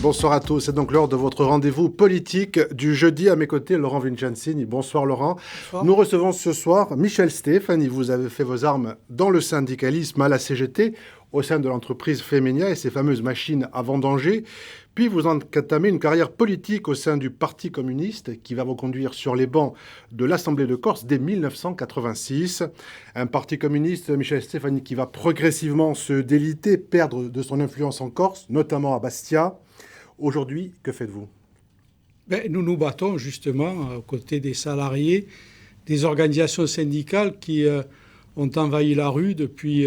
bonsoir à tous. C'est donc l'heure de votre rendez-vous politique du jeudi. À mes côtés, Laurent Vincenzi. Bonsoir Laurent. Bonsoir. Nous recevons ce soir Michel Stéphanie. Vous avez fait vos armes dans le syndicalisme à la CGT, au sein de l'entreprise Femenia et ses fameuses machines à vendanger. Puis vous entamez une carrière politique au sein du Parti communiste qui va vous conduire sur les bancs de l'Assemblée de Corse dès 1986. Un Parti communiste, Michel Stéphanie, qui va progressivement se déliter, perdre de son influence en Corse, notamment à Bastia. Aujourd'hui, que faites-vous ? Nous nous battons justement aux côtés des salariés, des organisations syndicales qui ont envahi la rue depuis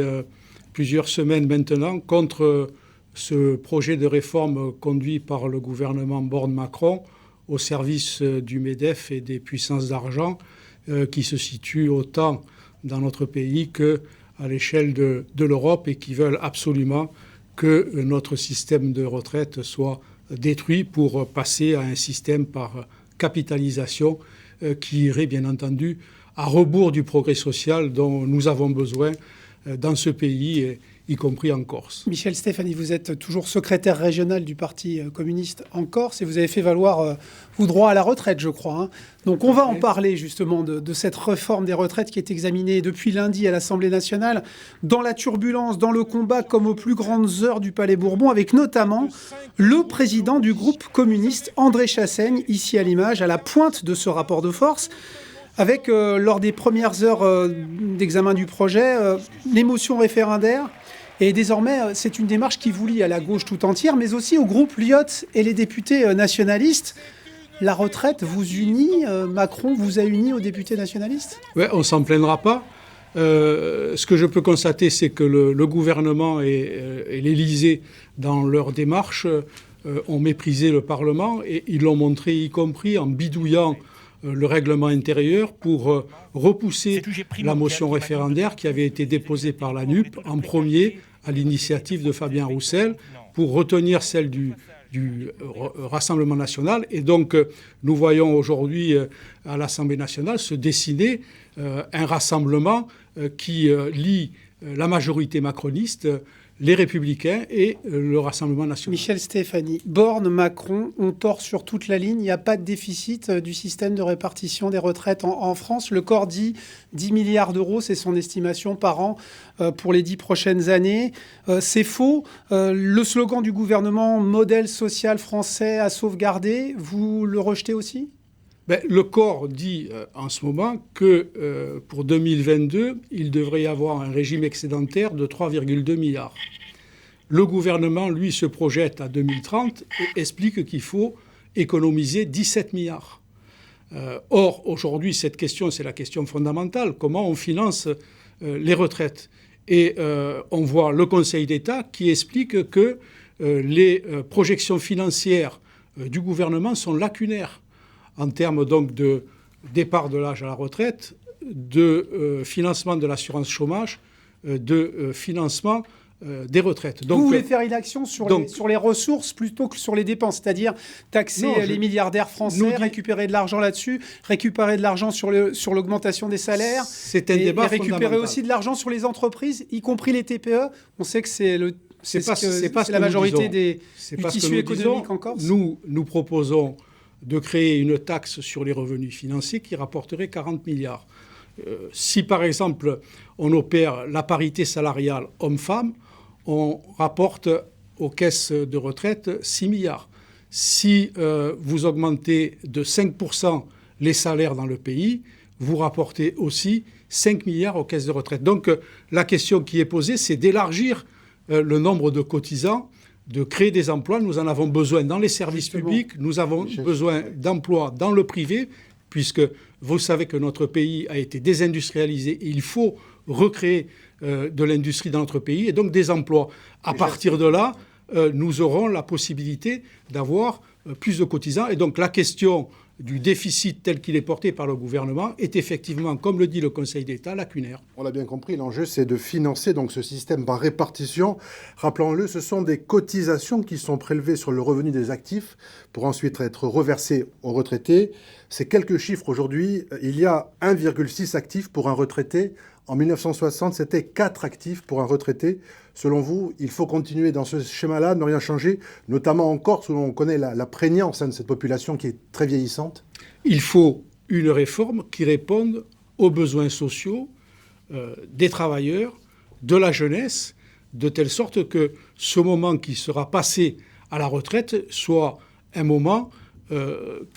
plusieurs semaines maintenant contre ce projet de réforme conduit par le gouvernement Borne-Macron au service du MEDEF et des puissances d'argent qui se situent autant dans notre pays qu'à l'échelle de l'Europe et qui veulent absolument que notre système de retraite soit détruit pour passer à un système par capitalisation qui irait bien entendu à rebours du progrès social dont nous avons besoin dans ce pays, y compris en Corse. Michel Stéphanie, vous êtes toujours secrétaire régional du Parti communiste en Corse et vous avez fait valoir vos droits à la retraite, je crois. Donc on va en parler justement de cette réforme des retraites qui est examinée depuis lundi à l'Assemblée nationale, dans la turbulence, dans le combat, comme aux plus grandes heures du Palais Bourbon, avec notamment le président du groupe communiste, André Chassaigne, ici à l'image, à la pointe de ce rapport de force. Avec, lors des premières heures d'examen du projet, l'émotion référendaire. Et désormais, c'est une démarche qui vous lie à la gauche tout entière, mais aussi au groupe Lyotte et les députés nationalistes. La retraite vous unit, Macron vous a uni aux députés nationalistes ? Oui, on ne s'en plaindra pas. Ce que je peux constater, c'est que le gouvernement et l'Élysée, dans leur démarche, ont méprisé le Parlement et ils l'ont montré, y compris en bidouillant le règlement intérieur pour repousser la motion référendaire qui avait été déposée par la NUP en premier à l'initiative de Fabien Roussel pour retenir celle du Rassemblement national. Et donc, nous voyons aujourd'hui à l'Assemblée nationale se dessiner un rassemblement qui lie la majorité macroniste, les Républicains et le Rassemblement national. Michel Stéphanie, Borne, Macron ont tort sur toute la ligne. Il n'y a pas de déficit du système de répartition des retraites en France. Le corps dit 10 milliards d'euros, c'est son estimation par an pour les 10 prochaines années. C'est faux. Le slogan du gouvernement, modèle social français à sauvegarder, vous le rejetez aussi ? Le corps dit en ce moment que pour 2022, il devrait y avoir un régime excédentaire de 3,2 milliards. Le gouvernement, lui, se projette à 2030 et explique qu'il faut économiser 17 milliards. Or, aujourd'hui, cette question, c'est la question fondamentale. Comment on finance les retraites ? Et on voit le Conseil d'État qui explique que les projections financières du gouvernement sont lacunaires en termes donc de départ de l'âge à la retraite, de financement de l'assurance chômage, de financement des retraites. Donc, vous voulez faire une action sur les ressources plutôt que sur les dépenses, c'est-à-dire taxer les milliardaires français, récupérer de l'argent là-dessus, récupérer de l'argent sur l'augmentation des salaires, c'est un débat et récupérer aussi de l'argent sur les entreprises, y compris les TPE. On sait que c'est la majorité du tissu économique en Corse. Nous proposons de créer une taxe sur les revenus financiers qui rapporterait 40 milliards. Si, par exemple, on opère la parité salariale homme-femme, on rapporte aux caisses de retraite 6 milliards. Si vous augmentez de 5% les salaires dans le pays, vous rapportez aussi 5 milliards aux caisses de retraite. Donc, la question qui est posée, c'est d'élargir le nombre de cotisants, de créer des emplois. Nous en avons besoin dans les services publics, nous avons besoin d'emplois dans le privé, puisque vous savez que notre pays a été désindustrialisé et il faut recréer de l'industrie dans notre pays et donc des emplois. À partir de là, nous aurons la possibilité d'avoir plus de cotisants. Et donc la question du déficit tel qu'il est porté par le gouvernement est effectivement, comme le dit le Conseil d'État, lacunaire. On l'a bien compris, l'enjeu c'est de financer donc ce système par répartition. Rappelons-le, ce sont des cotisations qui sont prélevées sur le revenu des actifs pour ensuite être reversées aux retraités. C'est quelques chiffres aujourd'hui. Il y a 1,6 actifs pour un retraité En 1960, c'était 4 actifs pour un retraité. Selon vous, il faut continuer dans ce schéma-là, ne rien changer, notamment en Corse, où on connaît la prégnance de cette population qui est très vieillissante? Il faut une réforme qui réponde aux besoins sociaux des travailleurs, de la jeunesse, de telle sorte que ce moment qui sera passé à la retraite soit un moment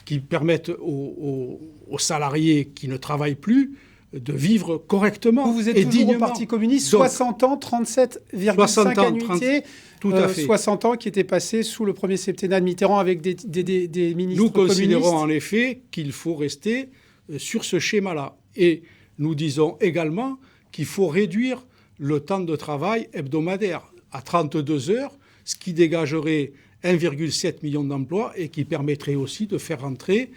qui permette aux salariés qui ne travaillent plus de vivre correctement. Vous êtes et toujours dignement. au Parti communiste, 60 ans, 37,5 annuités. Tout à fait. 60 ans qui étaient passés sous le premier septennat de Mitterrand avec des ministres Nous considérons communistes. en effet qu'il faut rester sur ce schéma-là. Et nous disons également qu'il faut réduire le temps de travail hebdomadaire à 32 heures, ce qui dégagerait 1,7 million d'emplois et qui permettrait aussi de faire rentrer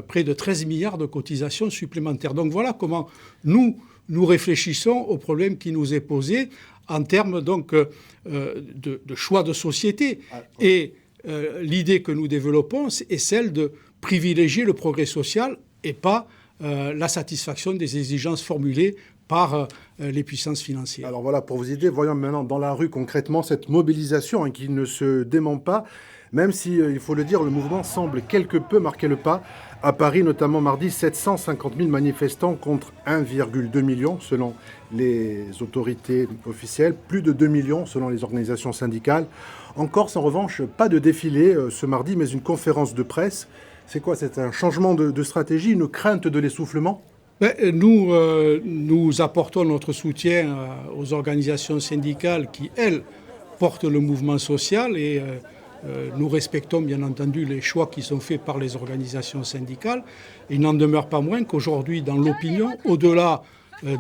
près de 13 milliards de cotisations supplémentaires. Donc voilà comment nous réfléchissons au problème qui nous est posé en termes donc, de choix de société. Et l'idée que nous développons est celle de privilégier le progrès social et pas la satisfaction des exigences formulées par les puissances financières. Alors voilà, pour vos idées, voyons maintenant dans la rue concrètement cette mobilisation qui ne se dément pas, même si, il faut le dire, le mouvement semble quelque peu marquer le pas. À Paris, notamment mardi, 750 000 manifestants contre 1,2 million selon les autorités officielles, plus de 2 millions selon les organisations syndicales. En Corse, en revanche, pas de défilé ce mardi, mais une conférence de presse. C'est quoi? C'est un changement de stratégie, une crainte de l'essoufflement? Nous apportons notre soutien aux organisations syndicales qui, elles, portent le mouvement social et nous respectons bien entendu les choix qui sont faits par les organisations syndicales. Il n'en demeure pas moins qu'aujourd'hui, dans l'opinion, au-delà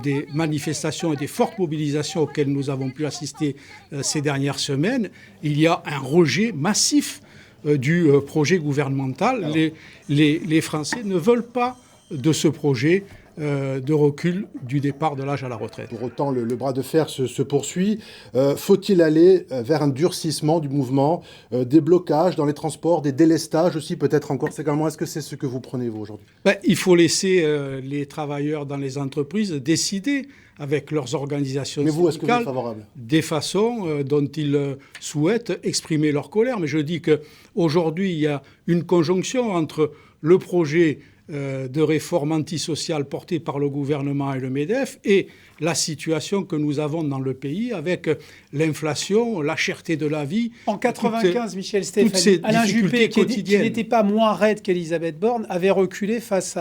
des manifestations et des fortes mobilisations auxquelles nous avons pu assister ces dernières semaines, il y a un rejet massif du projet gouvernemental. Les Français ne veulent pas de ce projet de recul du départ de l'âge à la retraite. Pour autant, le bras de fer se poursuit. Faut-il aller vers un durcissement du mouvement, des blocages dans les transports, des délestages aussi peut-être en Corse également? Est-ce que c'est ce que vous prenez, vous, aujourd'hui? Il faut laisser les travailleurs dans les entreprises décider avec leurs organisations syndicales. Mais vous, est-ce que vous êtes favorable? Des façons dont ils souhaitent exprimer leur colère. Mais je dis qu'aujourd'hui, il y a une conjonction entre le projet de réforme antisociale portée par le gouvernement et le MEDEF et la situation que nous avons dans le pays avec l'inflation, la cherté de la vie. En 95, Michel Stéphanie, Alain Juppé, qui n'était pas moins raide qu'Elisabeth Borne, avait reculé face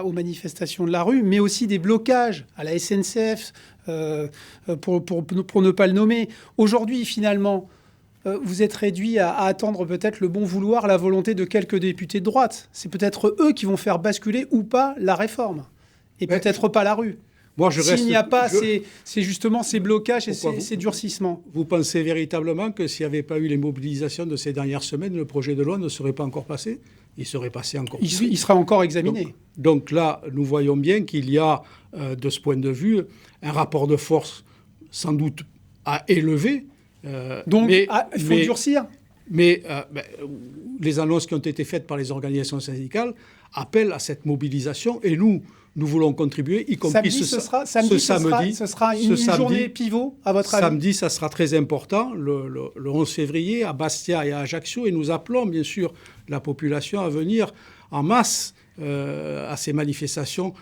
aux manifestations de la rue, mais aussi des blocages à la SNCF, pour ne pas le nommer. Aujourd'hui, finalement, vous êtes réduit à attendre peut-être le bon vouloir, la volonté de quelques députés de droite. C'est peut-être eux qui vont faire basculer ou pas la réforme. Et peut-être pas la rue. S'il n'y a pas c'est justement ces blocages et ces durcissements. Vous pensez véritablement que s'il n'y avait pas eu les mobilisations de ces dernières semaines, le projet de loi ne serait pas encore passé? Il serait passé encore plus vite. Il sera encore examiné. Donc là, nous voyons bien qu'il y a, de ce point de vue, un rapport de force sans doute à élever. Donc, il faut durcir. Mais les annonces qui ont été faites par les organisations syndicales appellent à cette mobilisation et nous voulons contribuer, y compris samedi, ce sera une journée pivot, à votre avis? Samedi, ça sera très important, le 11 février, à Bastia et à Ajaccio, et nous appelons bien sûr la population à venir en masse à ces manifestations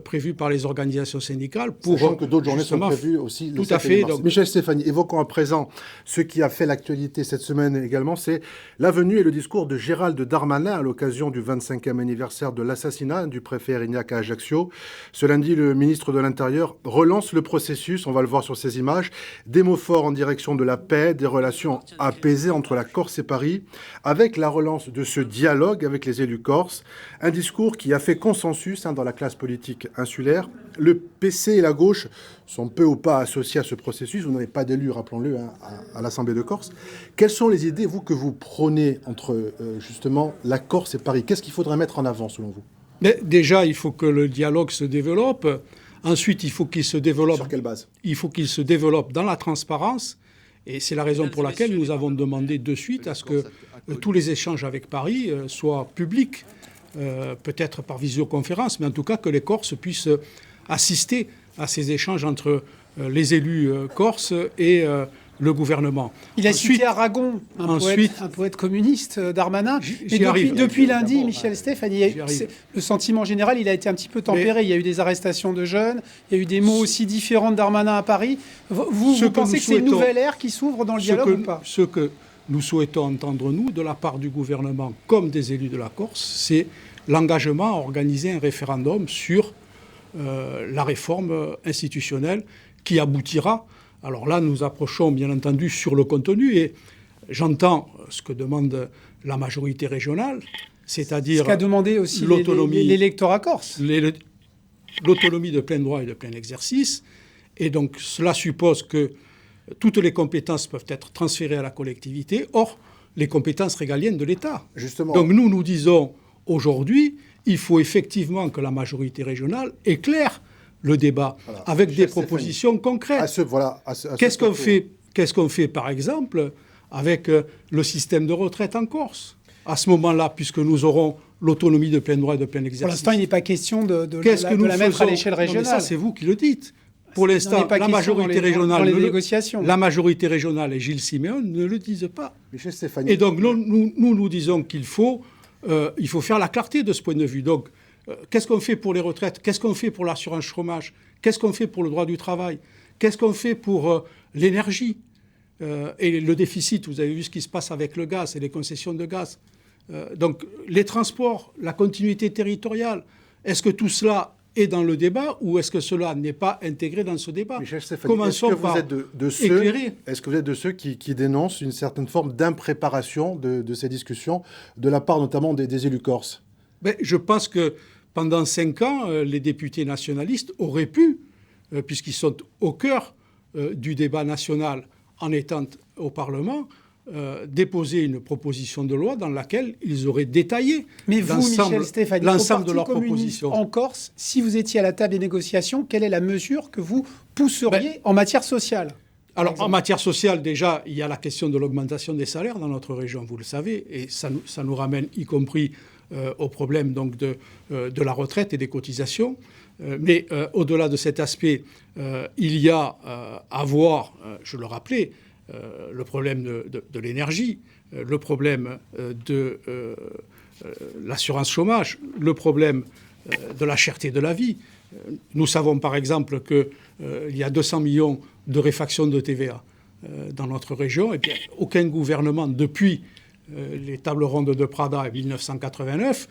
prévues par les organisations syndicales. Sachant que d'autres journées sont prévues aussi le 7 mars. Donc, Michel Stéphanie, évoquons à présent ce qui a fait l'actualité cette semaine également, c'est la venue et le discours de Gérald Darmanin à l'occasion du 25e anniversaire de l'assassinat du préfet Erignac à Ajaccio. Ce lundi, le ministre de l'Intérieur relance le processus, on va le voir sur ces images, des mots forts en direction de la paix, des relations apaisées entre la Corse et Paris, avec la relance de ce dialogue avec les élus corses, un discours qui a fait consensus dans la classe politique insulaire. Le PC et la gauche sont peu ou pas associés à ce processus. Vous n'avez pas d'élus, rappelons-le, à l'Assemblée de Corse. Quelles sont les idées, vous, que vous prônez entre justement la Corse et Paris? Qu'est-ce qu'il faudrait mettre en avant, selon vous? Mais déjà, il faut que le dialogue se développe. Ensuite, il faut qu'il se développe... Sur quelle base? Il faut qu'il se développe dans la transparence. Et c'est la raison pour laquelle nous avons demandé de suite à ce que tous les échanges avec Paris soient publics. Peut-être par visioconférence, mais en tout cas que les Corses puissent assister à ces échanges entre les élus corses et le gouvernement. Il a cité Aragon, un poète communiste, Darmanin. Mais depuis lundi, Michel Stéphanie, le sentiment général, il a été un petit peu tempéré. Il y a eu des arrestations de jeunes, il y a eu des mots aussi différents de Darmanin à Paris. Vous pensez que c'est une nouvelle ère qui s'ouvre dans le dialogue ou pas? Ce que nous souhaitons entendre, nous, de la part du gouvernement comme des élus de la Corse, c'est l'engagement à organiser un référendum sur la réforme institutionnelle qui aboutira. Alors là, nous approchons bien entendu sur le contenu et j'entends ce que demande la majorité régionale, c'est-à-dire ce qu'a demandé aussi l'électorat corse. L'autonomie de plein droit et de plein exercice. Et donc cela suppose que toutes les compétences peuvent être transférées à la collectivité, or les compétences régaliennes de l'État. Justement. Donc nous disons aujourd'hui, il faut effectivement que la majorité régionale éclaire le débat avec des propositions concrètes. Qu'est-ce qu'on fait, par exemple, avec le système de retraite en Corse? À ce moment-là, puisque nous aurons l'autonomie de plein droit et de plein exercice. Pour l'instant, il n'est pas question de la mettre à l'échelle régionale. Non, mais ça, c'est vous qui le dites. Pour l'instant, la majorité régionale et Gilles Siméon ne le disent pas. Et donc, nous disons qu'il faut faire la clarté de ce point de vue. Donc, qu'est-ce qu'on fait pour les retraites? Qu'est-ce qu'on fait pour l'assurance chômage? Qu'est-ce qu'on fait pour le droit du travail? Qu'est-ce qu'on fait pour l'énergie et le déficit? Vous avez vu ce qui se passe avec le gaz et les concessions de gaz. Donc les transports, la continuité territoriale, est-ce que tout cela est dans le débat ou est-ce que cela n'est pas intégré dans ce débat? Michel Stéphanie, est-ce que vous êtes de ceux qui dénoncent une certaine forme d'impréparation de ces discussions de la part notamment des élus corses? Je pense que pendant 5 ans, les députés nationalistes auraient pu, puisqu'ils sont au cœur du débat national en étant au Parlement, déposer une proposition de loi dans laquelle ils auraient détaillé l'ensemble de leurs propositions. En Corse, si vous étiez à la table des négociations, quelle est la mesure que vous pousseriez en matière sociale? Alors, en matière sociale, déjà, il y a la question de l'augmentation des salaires dans notre région, vous le savez, et ça nous ramène y compris au problème donc, de la retraite et des cotisations. Mais au-delà de cet aspect, il y a à voir, je le rappelais, le problème de l'énergie, le problème de l'assurance chômage, le problème de la cherté de la vie. Nous savons par exemple qu'il y a 200 millions de réfactions de TVA dans notre région. Et bien, aucun gouvernement depuis les tables rondes de Prada en 1989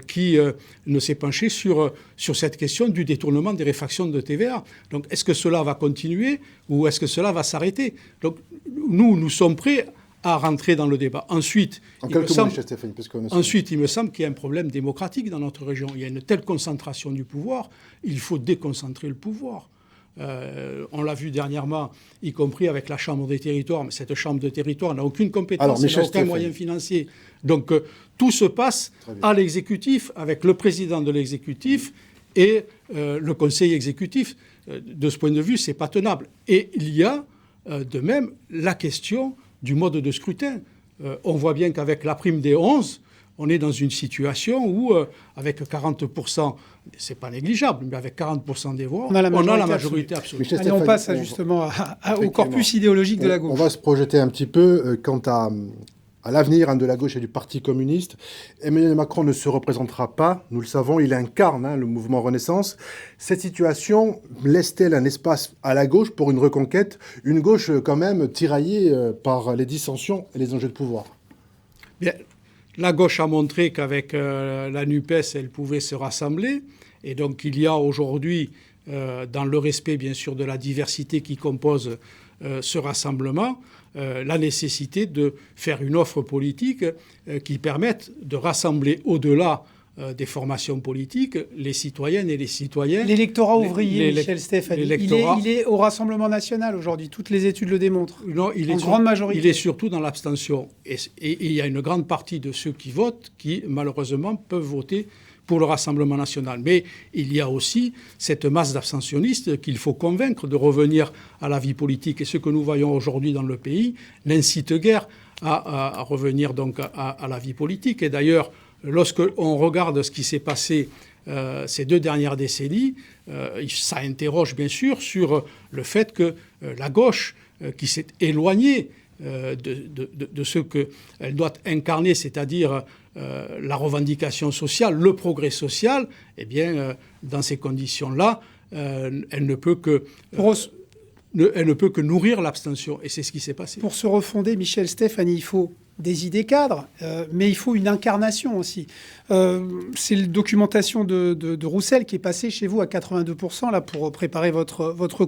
qui ne s'est penché sur cette question du détournement des réfactions de TVA. Donc est-ce que cela va continuer ou est-ce que cela va s'arrêter? Donc nous sommes prêts à rentrer dans le débat. Ensuite, il me semble qu'il y a un problème démocratique dans notre région. Il y a une telle concentration du pouvoir, il faut déconcentrer le pouvoir. On l'a vu dernièrement, y compris avec la Chambre des territoires, mais cette Chambre de territoire n'a aucune compétence, n'a aucun moyen financier. Donc tout se passe à l'exécutif, avec le président de l'exécutif et le conseil exécutif. De ce point de vue, c'est pas tenable. Et il y a de même la question du mode de scrutin. On voit bien qu'avec la prime des 11, on est dans une situation où, avec 40%, c'est pas négligeable, mais avec 40% des voix, on a la majorité absolue. Allez, on passe justement au corpus idéologique de la gauche. On va se projeter un petit peu quant à l'avenir de la gauche et du Parti communiste. Emmanuel Macron ne se représentera pas, nous le savons, il incarne le mouvement Renaissance. Cette situation laisse-t-elle un espace à la gauche pour une reconquête? Une gauche quand même tiraillée par les dissensions et les enjeux de pouvoir. Bien. La gauche a montré qu'avec la NUPES, elle pouvait se rassembler. Et donc, il y a aujourd'hui, dans le respect, bien sûr, de la diversité qui compose ce rassemblement, la nécessité de faire une offre politique qui permette de rassembler au-delà des formations politiques, les citoyennes et les citoyens. L'électorat ouvrier, Michel Stéphanie, il est au Rassemblement national aujourd'hui. Toutes les études le démontrent. Non, grande majorité. Il est surtout dans l'abstention. Et il y a une grande partie de ceux qui votent qui, malheureusement, peuvent voter pour le Rassemblement national. Mais il y a aussi cette masse d'abstentionnistes qu'il faut convaincre de revenir à la vie politique. Et ce que nous voyons aujourd'hui dans le pays n'incite guère à revenir donc à la vie politique. Et d'ailleurs, lorsqu'on regarde ce qui s'est passé ces 2 dernières décennies, ça interroge bien sûr sur le fait que la gauche, qui s'est éloignée de ce qu'elle doit incarner, c'est-à-dire la revendication sociale, le progrès social, eh bien, dans ces conditions-là, elle ne peut que nourrir l'abstention. Et c'est ce qui s'est passé. Pour se refonder, Michel Stéphanie, il faut des idées cadres, mais il faut une incarnation aussi. C'est la documentation de Roussel qui est passée chez vous à 82% là, pour préparer votre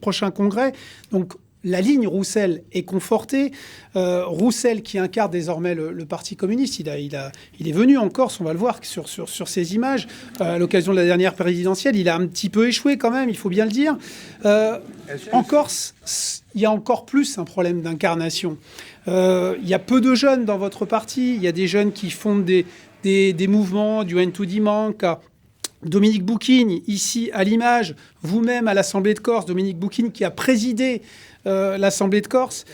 prochain congrès. Donc, la ligne Roussel est confortée. Roussel, qui incarne désormais le Parti communiste, il est venu en Corse, on va le voir sur ces images. À l'occasion de la dernière présidentielle, il a un petit peu échoué quand même, il faut bien le dire. En Corse, il y a encore plus un problème d'incarnation. Il y a peu de jeunes dans votre parti. Il y a des jeunes qui fondent des mouvements, du N2 Dimanca. Dominique Bouquigne, ici à l'image, vous-même à l'Assemblée de Corse, Dominique Bouquigne qui a présidé l'Assemblée de Corse,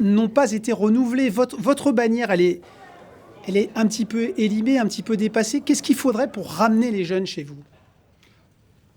n'ont pas été renouvelés. Votre bannière, elle est un petit peu élimée, un petit peu dépassée. Qu'est-ce qu'il faudrait pour ramener les jeunes chez vous ?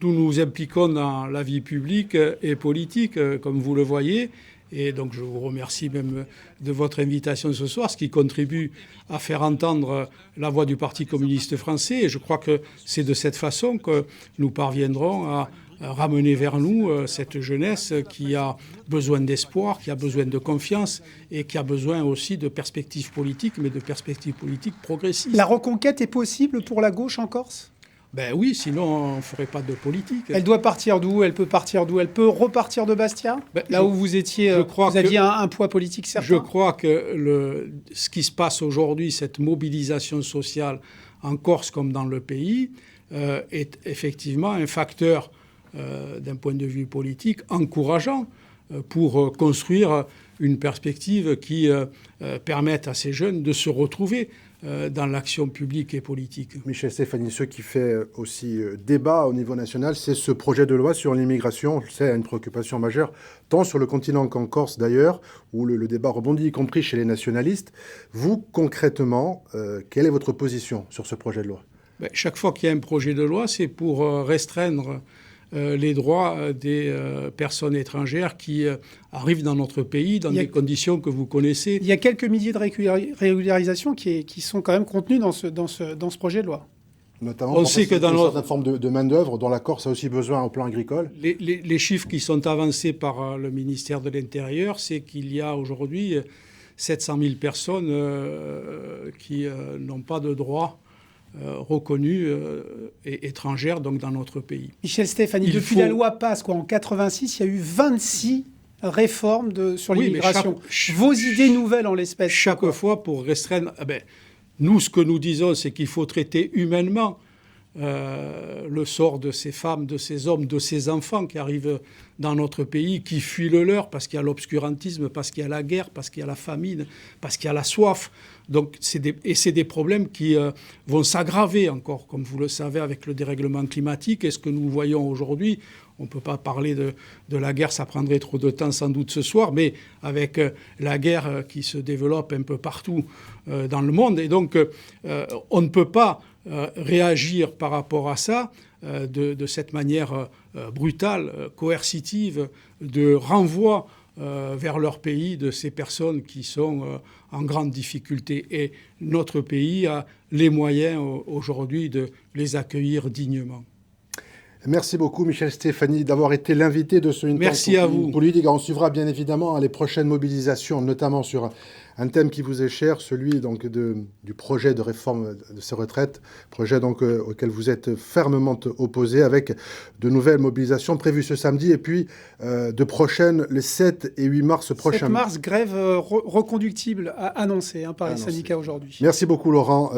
Nous nous impliquons dans la vie publique et politique, comme vous le voyez. Et donc je vous remercie même de votre invitation ce soir, ce qui contribue à faire entendre la voix du Parti communiste français. Et je crois que c'est de cette façon que nous parviendrons à ramener vers nous cette jeunesse qui a besoin d'espoir, qui a besoin de confiance et qui a besoin aussi de perspectives politiques, mais de perspectives politiques progressistes. La reconquête est possible pour la gauche en Corse ? Ben oui, sinon on ne ferait pas de politique. Elle doit partir d'où ? Elle peut partir d'où ? Elle peut repartir de Bastia ? Là où vous étiez, vous aviez un poids politique certain. Je crois que ce qui se passe aujourd'hui, cette mobilisation sociale en Corse comme dans le pays, est effectivement un facteur d'un point de vue politique encourageant pour construire une perspective qui permette à ces jeunes de se retrouver dans l'action publique et politique. Michel Stéphanie, ce qui fait aussi débat au niveau national, c'est ce projet de loi sur l'immigration. C'est une préoccupation majeure, tant sur le continent qu'en Corse d'ailleurs, où le débat rebondit, y compris chez les nationalistes. Vous, concrètement, quelle est votre position sur ce projet de loi ? Chaque fois qu'il y a un projet de loi, c'est pour restreindre les droits des personnes étrangères qui arrivent dans notre pays dans des conditions que vous connaissez. Il y a quelques milliers de régularisations qui sont quand même contenues dans ce projet de loi. Notamment on sait que dans une certaine forme de main-d'œuvre dont la Corse a aussi besoin au plan agricole. Les chiffres qui sont avancés par le ministère de l'Intérieur, c'est qu'il y a aujourd'hui 700 000 personnes qui n'ont pas de droits reconnus et étrangères donc dans notre pays. Michel Stéphanie, depuis la loi passe, en 86, il y a eu 26 réformes sur l'immigration. Vos idées nouvelles en l'espèce. Chaque fois pour restreindre... nous, ce que nous disons, c'est qu'il faut traiter humainement le sort de ces femmes, de ces hommes, de ces enfants qui arrivent dans notre pays, qui fuient le leur parce qu'il y a l'obscurantisme, parce qu'il y a la guerre, parce qu'il y a la famine, parce qu'il y a la soif. Donc, c'est des problèmes qui vont s'aggraver encore, comme vous le savez, avec le dérèglement climatique. Et ce que nous voyons aujourd'hui, on ne peut pas parler de la guerre, ça prendrait trop de temps sans doute ce soir, mais avec la guerre qui se développe un peu partout dans le monde. Et donc, on ne peut pas réagir par rapport à ça de cette manière brutale, coercitive, de renvoi vers leur pays de ces personnes qui sont en grande difficulté. Et notre pays a les moyens aujourd'hui de les accueillir dignement. Merci beaucoup, Michel Stéphanie, d'avoir été l'invité de ce Merci à vous. Politique. On suivra bien évidemment les prochaines mobilisations, notamment sur un thème qui vous est cher, celui donc du projet de réforme de ces retraites, projet donc auquel vous êtes fermement opposé, avec de nouvelles mobilisations prévues ce samedi et puis de prochaines les 7 et 8 mars prochains. 7 mars, grève reconductible annoncée par les syndicats aujourd'hui. Merci beaucoup Laurent,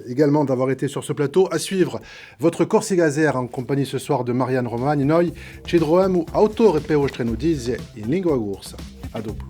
également d'avoir été sur ce plateau. À suivre, votre Corsi Gazer en compagnie ce soir de Marianne Romagni. Noi ci troviamo autore per vostre notizie in lingua corsa. A dopo.